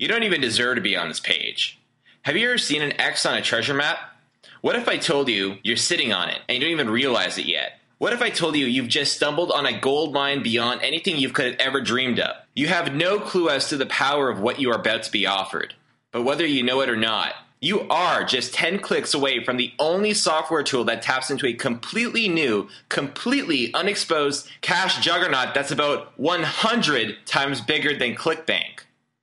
You don't even deserve to be on this page. Have you ever seen an X on a treasure map? What if I told you you're sitting on it and you don't even realize it yet? What if I told you you've just stumbled on a gold mine beyond anything you could have ever dreamed of? You have no clue as to the power of what you are about to be offered. But whether you know it or not, you are just 10 clicks away from the only software tool that taps into a completely new, completely unexposed cash juggernaut that's about 100 times bigger than Clickbank.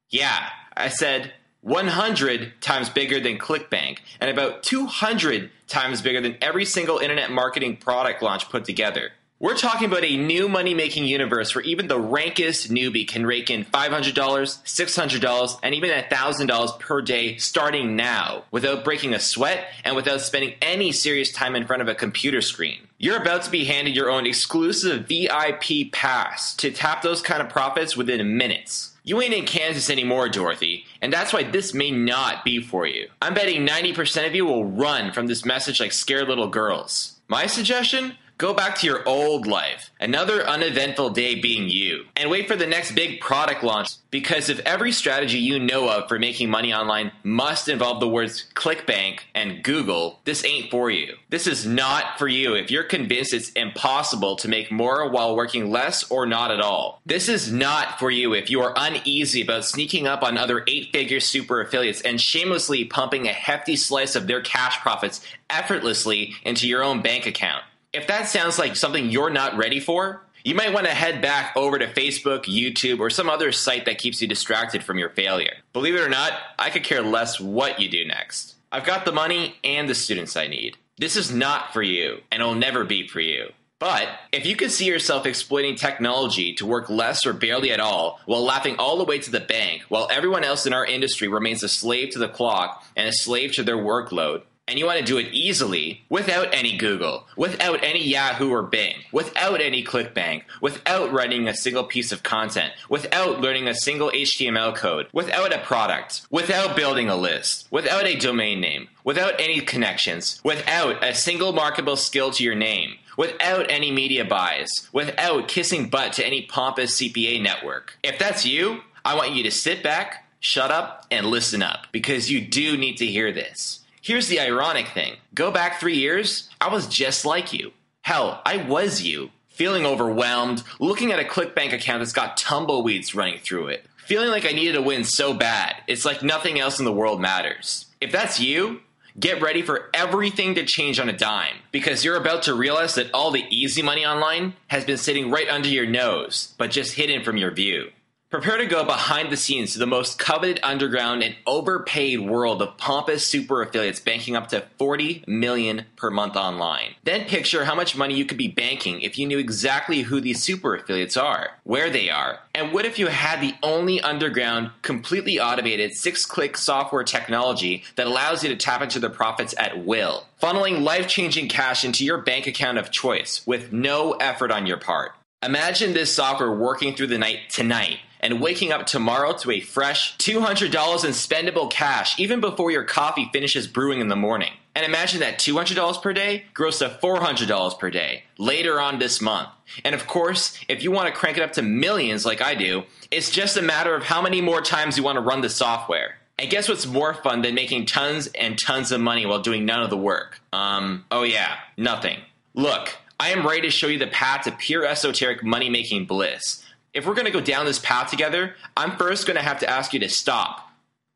Yeah, I said 100 times bigger than Clickbank, and about 200 times bigger than every single internet marketing product launch put together. We're talking about a new money-making universe where even the rankest newbie can rake in $500, $600, and even $1,000 per day starting now, without breaking a sweat and without spending any serious time in front of a computer screen. You're about to be handed your own exclusive VIP pass to tap those kind of profits within minutes. You ain't in Kansas anymore, Dorothy, and that's why this may not be for you. I'm betting 90% of you will run from this message like scared little girls. My suggestion? Go back to your old life, another uneventful day being you, and wait for the next big product launch, because if every strategy you know of for making money online must involve the words Clickbank and Google, this ain't for you. This is not for you if you're convinced it's impossible to make more while working less or not at all. This is not for you if you are uneasy about sneaking up on other 8-figure super affiliates and shamelessly pumping a hefty slice of their cash profits effortlessly into your own bank account. If that sounds like something you're not ready for, you might want to head back over to Facebook, YouTube, or some other site that keeps you distracted from your failure. Believe it or not, I could care less what you do next. I've got the money and the students I need. This is not for you, and it'll never be for you. But if you could see yourself exploiting technology to work less or barely at all, while laughing all the way to the bank, while everyone else in our industry remains a slave to the clock and a slave to their workload, and you want to do it easily, without any Google, without any Yahoo or Bing, without any Clickbank, without writing a single piece of content, without learning a single HTML code, without a product, without building a list, without a domain name, without any connections, without a single marketable skill to your name, without any media buys, without kissing butt to any pompous CPA network. If that's you, I want you to sit back, shut up, and listen up, because you do need to hear this. Here's the ironic thing. Go back 3 years, I was just like you. Hell, I was you. Feeling overwhelmed, looking at a Clickbank account that's got tumbleweeds running through it. Feeling like I needed to win so bad, it's like nothing else in the world matters. If that's you, get ready for everything to change on a dime, because you're about to realize that all the easy money online has been sitting right under your nose, but just hidden from your view. Prepare to go behind the scenes to the most coveted underground and overpaid world of pompous super affiliates banking up to $40 million per month online. Then picture how much money you could be banking if you knew exactly who these super affiliates are, where they are, and what if you had the only underground, completely automated 6-click software technology that allows you to tap into their profits at will, funneling life-changing cash into your bank account of choice with no effort on your part. Imagine this software working through the night tonight and waking up tomorrow to a fresh $200 in spendable cash even before your coffee finishes brewing in the morning. And imagine that $200 per day grows to $400 per day later on this month. And of course, if you want to crank it up to millions like I do, it's just a matter of how many more times you want to run the software. And guess what's more fun than making tons and tons of money while doing none of the work? Oh yeah, nothing. Look, I am ready to show you the path to pure esoteric money-making bliss. If we're going to go down this path together, I'm first going to have to ask you to stop.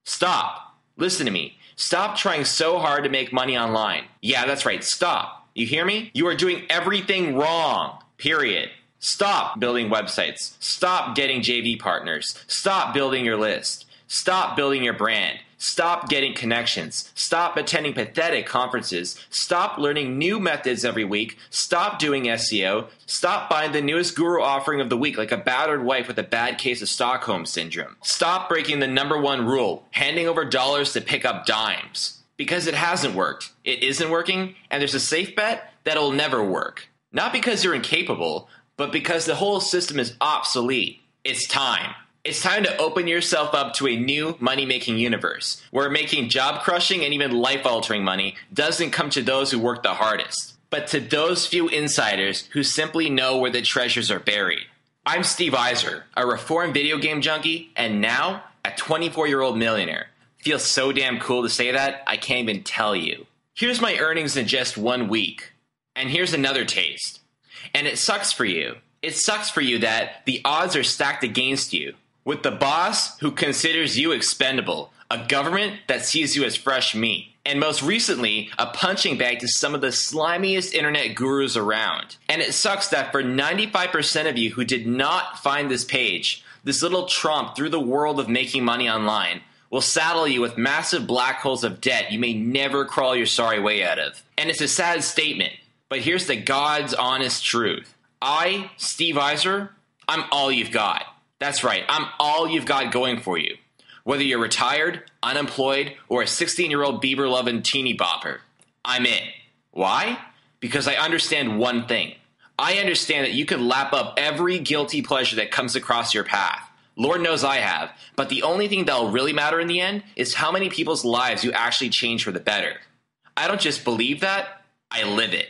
Stop. Listen to me. Stop trying so hard to make money online. Yeah, that's right. Stop. You hear me? You are doing everything wrong. Period. Stop building websites. Stop getting JV partners. Stop building your list. Stop building your brand. Stop getting connections. Stop attending pathetic conferences. Stop learning new methods every week. Stop doing SEO. Stop buying the newest guru offering of the week like a battered wife with a bad case of Stockholm Syndrome. Stop breaking the #1 rule, handing over dollars to pick up dimes. Because it hasn't worked. It isn't working, and there's a safe bet that it'll never work. Not because you're incapable, but because the whole system is obsolete. It's time. It's time to open yourself up to a new money-making universe, where making job-crushing and even life-altering money doesn't come to those who work the hardest, but to those few insiders who simply know where the treasures are buried. I'm Steve Iser, a reformed video game junkie, and now a 24-year-old millionaire. Feels so damn cool to say that, I can't even tell you. Here's my earnings in just 1 week. And here's another taste. And it sucks for you. It sucks for you that the odds are stacked against you. With the boss who considers you expendable, a government that sees you as fresh meat, and most recently, a punching bag to some of the slimiest internet gurus around. And it sucks that for 95% of you who did not find this page, this little trump through the world of making money online will saddle you with massive black holes of debt you may never crawl your sorry way out of. And it's a sad statement, but here's the God's honest truth. I, Steve Iser, I'm all you've got. That's right, I'm all you've got going for you. Whether you're retired, unemployed, or a 16-year-old Bieber-loving teeny bopper, I'm in. Why? Because I understand one thing. I understand that you can lap up every guilty pleasure that comes across your path. Lord knows I have, but the only thing that'll really matter in the end is how many people's lives you actually change for the better. I don't just believe that, I live it.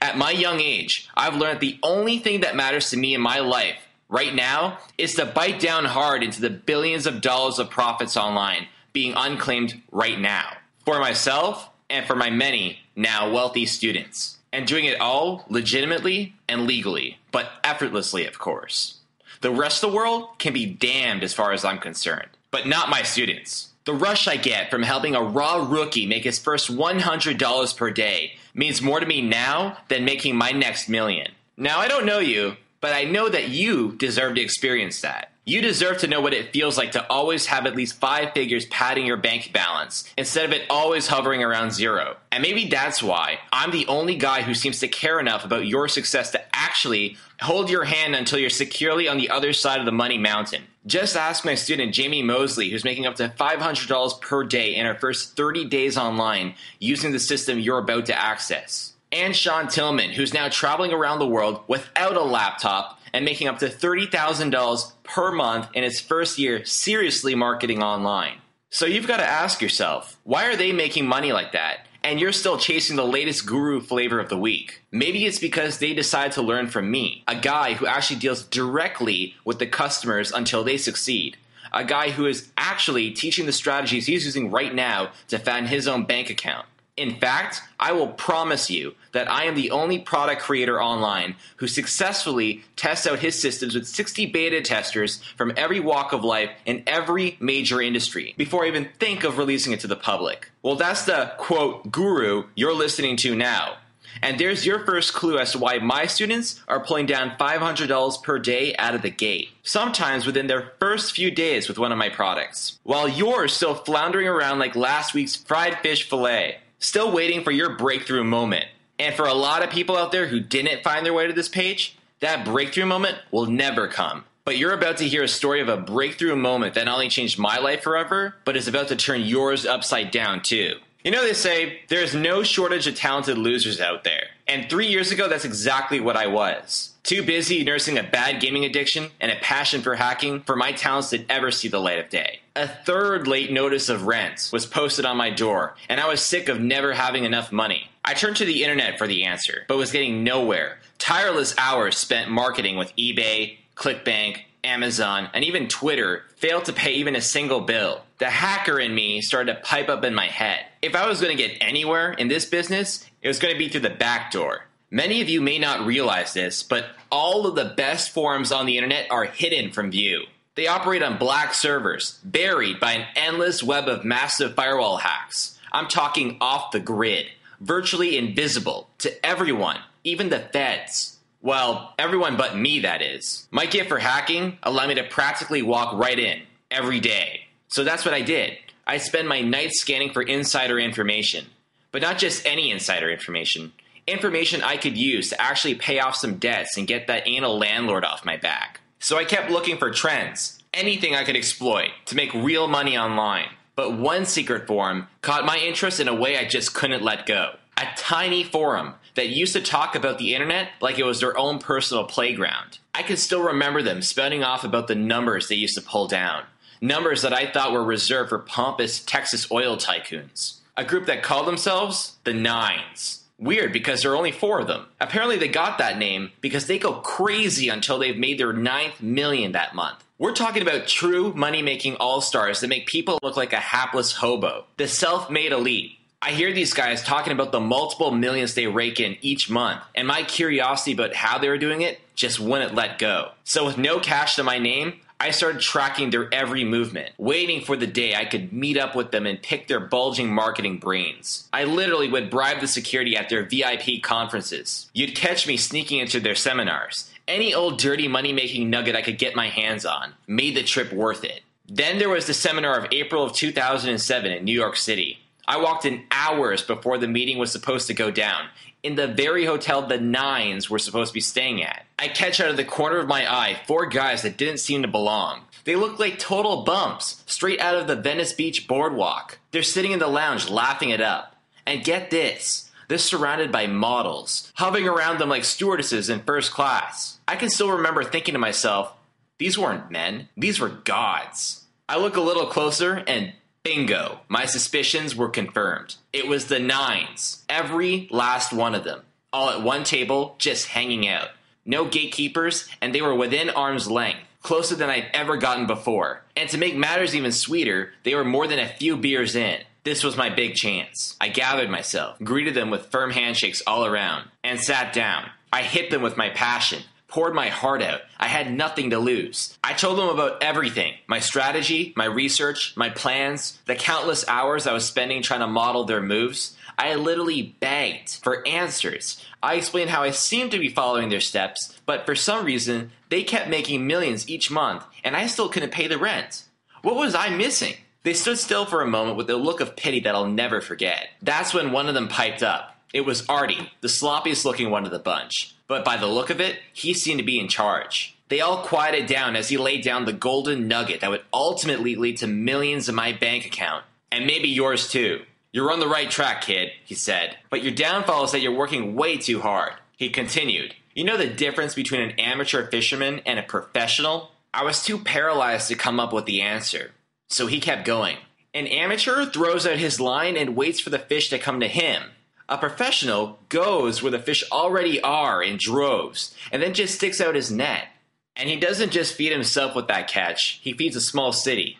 At my young age, I've learned the only thing that matters to me in my life right now is to bite down hard into the billions of dollars of profits online being unclaimed right now. For myself and for my many now wealthy students. And doing it all legitimately and legally, but effortlessly, of course. The rest of the world can be damned as far as I'm concerned, but not my students. The rush I get from helping a raw rookie make his first $100 per day means more to me now than making my next million. Now, I don't know you, but I know that you deserve to experience that. You deserve to know what it feels like to always have at least 5 figures padding your bank balance instead of it always hovering around 0. And maybe that's why I'm the only guy who seems to care enough about your success to actually hold your hand until you're securely on the other side of the money mountain. Just ask my student Jamie Mosley, who's making up to $500 per day in her first 30 days online using the system you're about to access. And Sean Tillman, who's now traveling around the world without a laptop and making up to $30,000 per month in his first year seriously marketing online. So you've got to ask yourself, why are they making money like that? And you're still chasing the latest guru flavor of the week. Maybe it's because they decide to learn from me, a guy who actually deals directly with the customers until they succeed. A guy who is actually teaching the strategies he's using right now to fund his own bank account. In fact, I will promise you that I am the only product creator online who successfully tests out his systems with 60 beta testers from every walk of life in every major industry before I even think of releasing it to the public. Well, that's the, quote, guru you're listening to now. And there's your first clue as to why my students are pulling down $500 per day out of the gate, sometimes within their first few days with one of my products, while you're still floundering around like last week's fried fish fillet. Still waiting for your breakthrough moment. And for a lot of people out there who didn't find their way to this page, that breakthrough moment will never come. But you're about to hear a story of a breakthrough moment that not only changed my life forever, but is about to turn yours upside down too. You know, they say there's no shortage of talented losers out there. And 3 years ago, that's exactly what I was. Too busy nursing a bad gaming addiction and a passion for hacking for my talents to ever see the light of day. A third late notice of rent was posted on my door, and I was sick of never having enough money. I turned to the internet for the answer, but was getting nowhere. Tireless hours spent marketing with eBay, Clickbank, Amazon, and even Twitter failed to pay even a single bill. The hacker in me started to pipe up in my head. If I was going to get anywhere in this business, it was going to be through the back door. Many of you may not realize this, but all of the best forums on the internet are hidden from view. They operate on black servers, buried by an endless web of massive firewall hacks. I'm talking off the grid, virtually invisible to everyone, even the feds. Well, everyone but me, that is. My gift for hacking allowed me to practically walk right in, every day. So that's what I did. I spend my nights scanning for insider information. But not just any insider information. Information I could use to actually pay off some debts and get that anal landlord off my back. So I kept looking for trends, anything I could exploit to make real money online. But one secret forum caught my interest in a way I just couldn't let go. A tiny forum that used to talk about the internet like it was their own personal playground. I can still remember them spouting off about the numbers they used to pull down. Numbers that I thought were reserved for pompous Texas oil tycoons. A group that called themselves the Nines. Weird, because there are only 4 of them. Apparently they got that name because they go crazy until they've made their 9th million that month. We're talking about true money-making all-stars that make people look like a hapless hobo. The self-made elite. I hear these guys talking about the multiple millions they rake in each month, and my curiosity about how they were doing it just wouldn't let go. So with no cash to my name, I started tracking their every movement, waiting for the day I could meet up with them and pick their bulging marketing brains. I literally would bribe the security at their VIP conferences. You'd catch me sneaking into their seminars. Any old dirty money-making nugget I could get my hands on made the trip worth it. Then there was the seminar of April of 2007 in New York City. I walked in hours before the meeting was supposed to go down, in the very hotel the Nines were supposed to be staying at. I catch out of the corner of my eye 4 guys that didn't seem to belong. They looked like total bumps, straight out of the Venice Beach boardwalk. They're sitting in the lounge laughing it up. And get this, they're surrounded by models, hovering around them like stewardesses in first class. I can still remember thinking to myself, these weren't men, these were gods. I look a little closer and bingo, my suspicions were confirmed. It was the Nines, every last one of them, all at one table, just hanging out. No gatekeepers, and they were within arm's length, closer than I'd ever gotten before. And to make matters even sweeter, they were more than a few beers in. This was my big chance. I gathered myself, greeted them with firm handshakes all around, and sat down. I hit them with my passion, poured my heart out. I had nothing to lose. I told them about everything. My strategy, my research, my plans, the countless hours I was spending trying to model their moves. I literally begged for answers. I explained how I seemed to be following their steps, but for some reason, they kept making millions each month, and I still couldn't pay the rent. What was I missing? They stood still for a moment with a look of pity that I'll never forget. That's when one of them piped up. It was Artie, the sloppiest looking one of the bunch. But by the look of it, he seemed to be in charge. They all quieted down as he laid down the golden nugget that would ultimately lead to millions in my bank account. And maybe yours too. You're on the right track, kid, he said. But your downfall is that you're working way too hard. He continued. You know the difference between an amateur fisherman and a professional? I was too paralyzed to come up with the answer. So he kept going. An amateur throws out his line and waits for the fish to come to him. A professional goes where the fish already are in droves, and then just sticks out his net. And he doesn't just feed himself with that catch, he feeds a small city.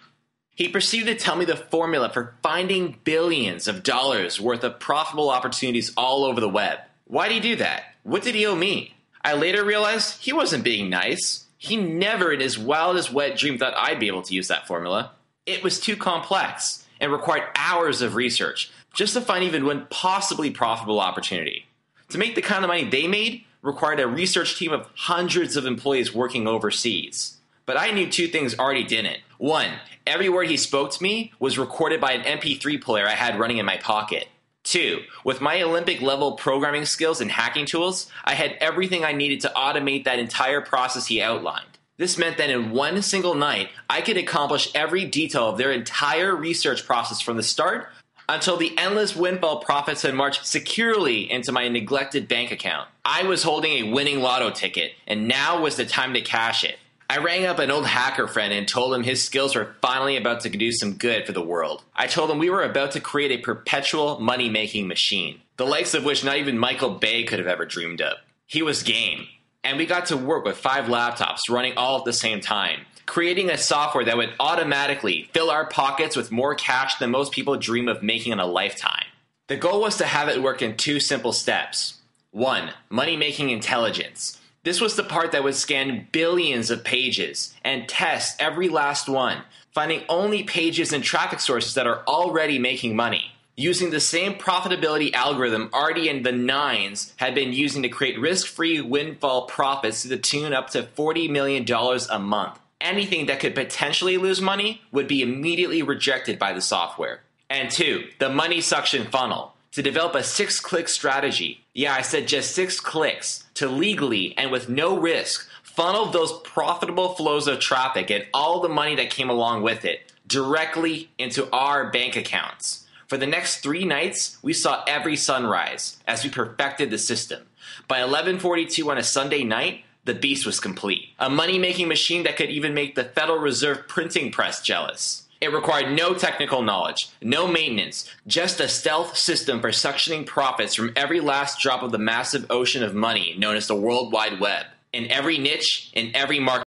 He proceeded to tell me the formula for finding billions of dollars worth of profitable opportunities all over the web. Why'd he do that? What did he owe me? I later realized he wasn't being nice. He never in his wildest wet dream thought I'd be able to use that formula. It was too complex and required hours of research just to find even one possibly profitable opportunity. To make the kind of money they made required a research team of hundreds of employees working overseas. But I knew 2 things Artie didn't. 1, every word he spoke to me was recorded by an MP3 player I had running in my pocket. 2, with my Olympic-level programming skills and hacking tools, I had everything I needed to automate that entire process he outlined. This meant that in one single night, I could accomplish every detail of their entire research process from the start until the endless windfall profits had marched securely into my neglected bank account. I was holding a winning lotto ticket, and now was the time to cash it. I rang up an old hacker friend and told him his skills were finally about to do some good for the world. I told him we were about to create a perpetual money-making machine, the likes of which not even Michael Bay could have ever dreamed of. He was game. And we got to work with 5 laptops running all at the same time, creating a software that would automatically fill our pockets with more cash than most people dream of making in a lifetime. The goal was to have it work in 2 simple steps. 1, money-making intelligence. This was the part that would scan billions of pages and test every last one, finding only pages and traffic sources that are already making money, using the same profitability algorithm Artie and the Nines had been using to create risk-free windfall profits to the tune up to $40 million a month. Anything that could potentially lose money would be immediately rejected by the software. And 2, the money suction funnel. To develop a 6-click strategy, yeah, I said just 6 clicks, to legally and with no risk funnel those profitable flows of traffic and all the money that came along with it directly into our bank accounts. For the next 3 nights, we saw every sunrise as we perfected the system. By 11:42 on a Sunday night, the beast was complete. A money-making machine that could even make the Federal Reserve printing press jealous. It required no technical knowledge, no maintenance, just a stealth system for suctioning profits from every last drop of the massive ocean of money known as the World Wide Web. In every niche, in every market,